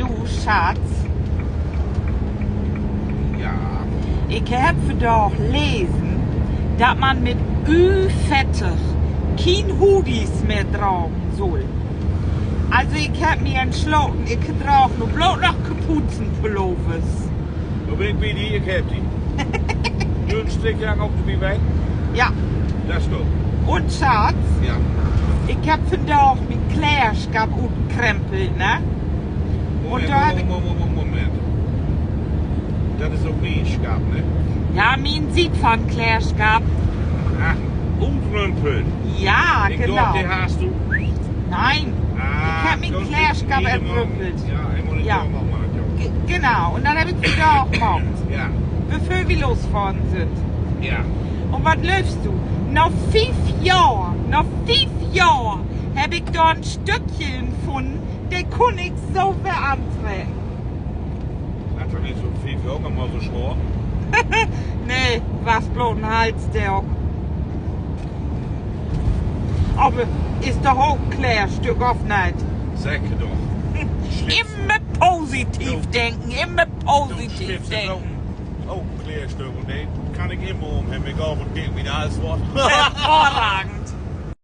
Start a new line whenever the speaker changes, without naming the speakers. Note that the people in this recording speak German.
Du, Schatz.
Ja.
Ich habe doch lesen, dass man mit Ü-Fette kein Hoodies mehr tragen soll. Also ich habe mir entschlossen, ich trage nur bloß noch Kaputzenpullovers.
Wo ben ik bij die? Ik heb die. Nu een strikjang op de bij?
Ja.
Dat is goed.
Und Schatz,
Ja.
ich habe vandaag mijn kleerschap uitgekrempeld, ne?
Moment,
da heb ik...
moment. Dat is ook mijn schap, ne?
Ja, mijn ziet van kleerschap.
Ah, umkrempeln.
Ja,
Ik
genau.
dacht, die hast du.
Nein, ich habe mein kleerschap entrümpelt.
Ja, ik moet het
Ja.
allemaal maken.
Genau, und dann habe ich vandaag gemacht.
Ja.
Bevor wir losfahren sind.
Ja.
Und was läufst du? Nach 5 Jahren habe ich da ein Stückchen gefunden, der kann ich so beantragen.
Dat is toch niet zo 5 jaar, maar zo schor.
Nee, was bloß ein Hals, der. Aber ist doch auch ein Klärstück auf nicht.
Zeker doch.
Immer positiv denken, immer positiv denken.
Oh, kleerstukken, nee, kan ik immer om. Heb ik al verkeerd wie de huis wordt.
Hervorragend.